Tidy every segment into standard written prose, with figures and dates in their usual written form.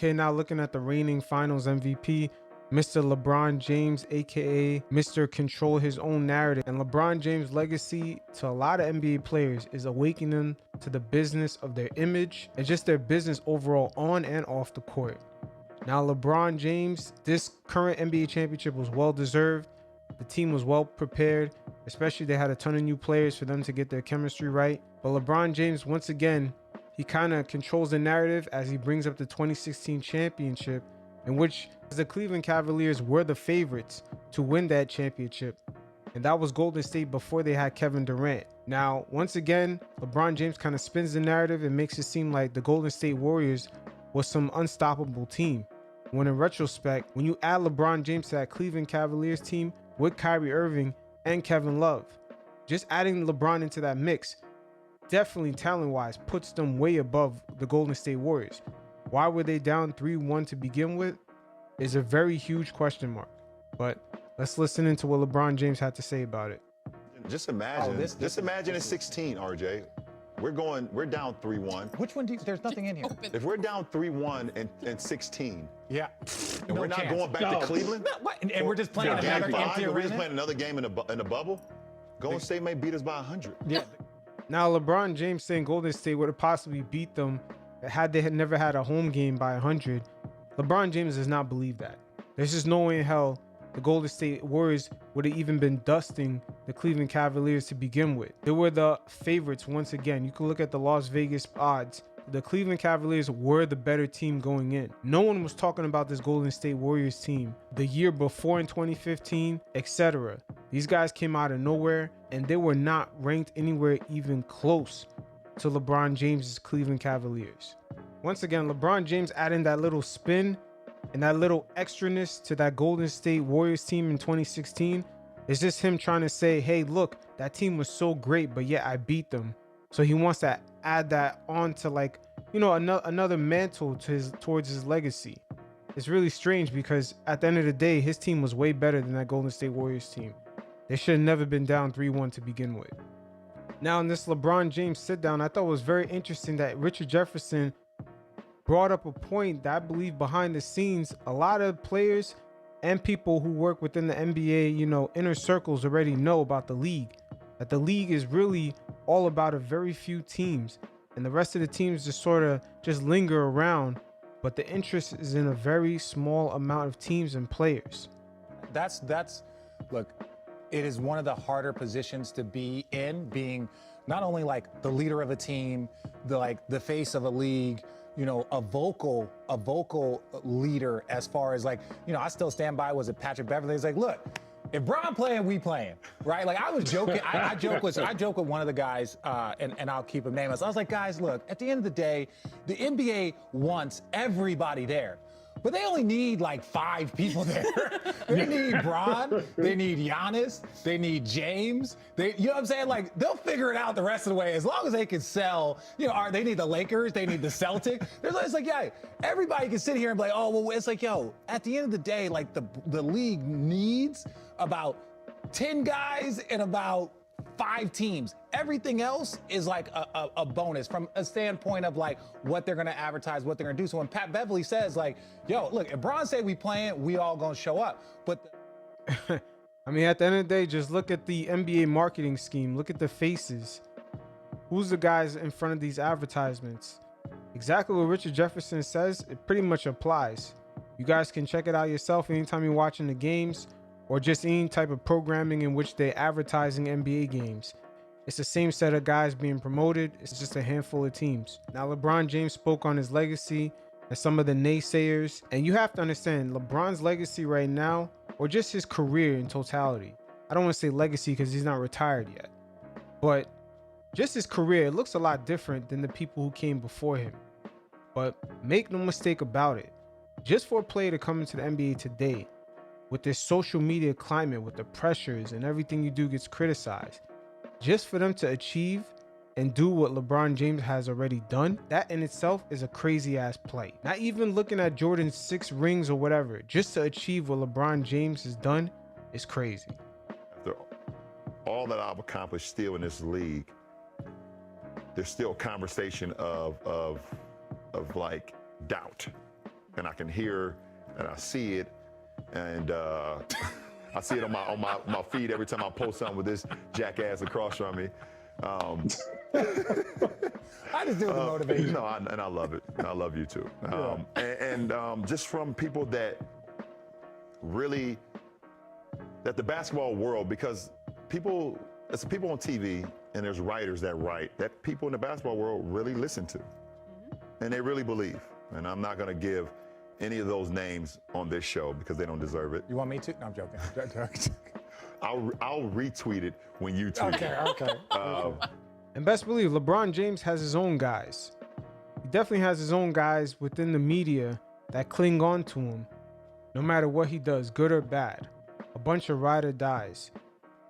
Okay, now looking at the reigning finals MVP, Mr. LeBron James, aka Mr. Control His Own Narrative. And LeBron James' legacy to a lot of NBA players is awakening to the business of their image and just their business overall on and off the court. Now, LeBron James, this current NBA championship was well deserved. The team was well prepared, especially they had a ton of new players for them to get their chemistry right. But LeBron James, once again, he kind of controls the narrative as he brings up the 2016 championship, in which the Cleveland Cavaliers were the favorites to win that championship. And that was Golden State before they had Kevin Durant. Now, once again, LeBron James kind of spins the narrative and makes it seem like the Golden State Warriors was some unstoppable team. When in retrospect, when you add LeBron James to that Cleveland Cavaliers team with Kyrie Irving and Kevin Love, just adding LeBron into that mix, definitely talent-wise, puts them way above the Golden State Warriors. Why were they down 3-1 to begin with is a very huge question mark. But let's listen into what LeBron James had to say about it. Just imagine, imagine it's 16, RJ. We're down 3-1. Which one there's nothing in here. If we're down 3-1 and 16, yeah, and we're not going back to Cleveland, and we're just playing another game. We're just playing another game in the bubble. Golden State may beat us by 100. Yeah. Now, LeBron James saying Golden State would have possibly beat them had they never had a home game by 100. LeBron James does not believe that. There's just no way in hell the Golden State Warriors would have even been dusting the Cleveland Cavaliers to begin with. They were the favorites once again. You can look at the Las Vegas odds. The Cleveland Cavaliers were the better team going in. No one was talking about this Golden State Warriors team the year before in 2015, etc. These guys came out of nowhere and they were not ranked anywhere even close to LeBron James's Cleveland Cavaliers. Once again, LeBron James adding that little spin and that little extraness to that Golden State Warriors team in 2016 is just him trying to say, hey, look, that team was so great, but yet I beat them. So he wants to add that on to, like, you know, another mantle to towards his legacy. It's really strange because at the end of the day, his team was way better than that Golden State Warriors team. They should have never been down 3-1 to begin with. Now, in this LeBron James sit down, I thought it was very interesting that Richard Jefferson brought up a point that I believe behind the scenes, a lot of players and people who work within the NBA, you know, inner circles already know about the league. That the league is really all about a very few teams, and the rest of the teams just sort of just linger around, but the interest is in a very small amount of teams and players. Look, it is one of the harder positions to be in, being not only like the leader of a team, the face of a league, you know, a vocal leader, as far as, like, you know, I still stand by, was it Patrick Beverley? It's like, look, if Bron playing, we playing, right? Like, I was joking. I joke with one of the guys, and I'll keep him nameless. I was like, guys, look, at the end of the day, the NBA wants everybody there. But they only need like 5 people there. They need Bron, they need Giannis, they need James. You know what I'm saying? Like, they'll figure it out the rest of the way as long as they can sell. You know, they need the Lakers, they need the Celtics. It's like, yeah, everybody can sit here and be like, oh, well, it's like, yo, at the end of the day, like, the league needs about 10 guys and about 5 teams. Everything else is like a bonus from a standpoint of like what they're going to advertise, what they're going to do. So when Pat Beverley says, like, yo, look, if Bron say we playing, we all going to show up. But I mean, at the end of the day, just look at the NBA marketing scheme. Look at the faces. Who's the guys in front of these advertisements? Exactly what Richard Jefferson says, it pretty much applies. You guys can check it out yourself anytime you're watching the games, or just any type of programming in which they're advertising NBA games. It's the same set of guys being promoted. It's just a handful of teams. Now, LeBron James spoke on his legacy and some of the naysayers. And you have to understand, LeBron's legacy right now, or just his career in totality. I don't want to say legacy because he's not retired yet. But just his career, it looks a lot different than the people who came before him. But make no mistake about it. Just for a player to come into the NBA today, with this social media climate, with the pressures and everything you do gets criticized, just for them to achieve and do what LeBron James has already done, that in itself is a crazy ass play. Not even looking at Jordan's 6 rings or whatever, just to achieve what LeBron James has done is crazy. After all that I've accomplished still in this league, there's still a conversation of like doubt. and I can hear and I see it, and I see it on my feed every time I post something with this jackass across from me. I just do it to motivate you. No, and I love it. And I love you too. Just from people that really, that the basketball world, because it's people on TV and there's writers that write, that people in the basketball world really listen to. And they really believe. And I'm not going to give any of those names on this show because they don't deserve it. You want me to? No, I'm joking. I'll retweet it when you tweet it. Okay. And best believe LeBron James has his own guys. He definitely has his own guys within the media that cling on to him, no matter what he does, good or bad. A bunch of ride or dies.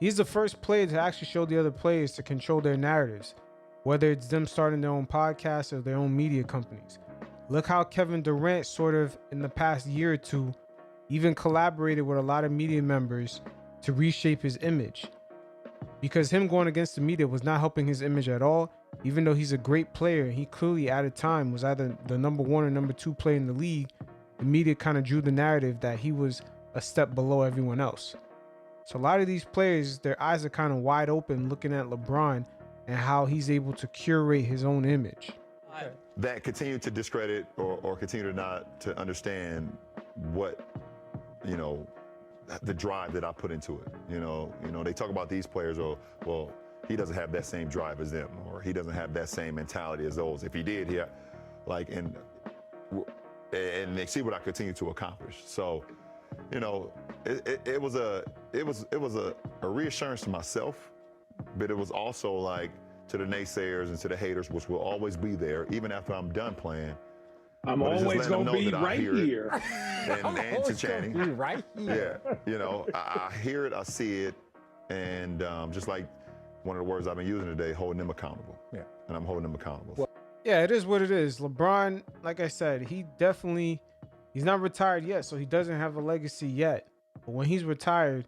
He's the first player to actually show the other players to control their narratives, whether it's them starting their own podcasts or their own media companies. Look how Kevin Durant sort of, in the past year or two, even collaborated with a lot of media members to reshape his image. Because him going against the media was not helping his image at all, even though he's a great player. He clearly at a time was either the number 1 or number 2 player in the league. The media kind of drew the narrative that he was a step below everyone else. So a lot of these players, their eyes are kind of wide open looking at LeBron and how he's able to curate his own image. That continue to discredit or continue to not to understand what, the drive that I put into it. They talk about these players, well, he doesn't have that same drive as them, or he doesn't have that same mentality as those. If he did, and they see what I continue to accomplish. So, it was a reassurance to myself, but it was also like to the naysayers and to the haters, which will always be there, even after I'm done playing. I'm always going to be right here. And to Channing. Right here. Yeah, I hear it, I see it, and just like one of the words I've been using today, holding them accountable. Yeah. And I'm holding them accountable. Well, yeah, it is what it is. LeBron, like I said, he's not retired yet, so he doesn't have a legacy yet. But when he's retired,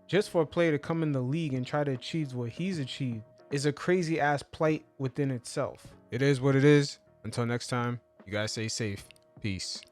just for a player to come in the league and try to achieve what he's achieved is a crazy ass plight within itself. It is what it is. Until next time, you guys stay safe. Peace.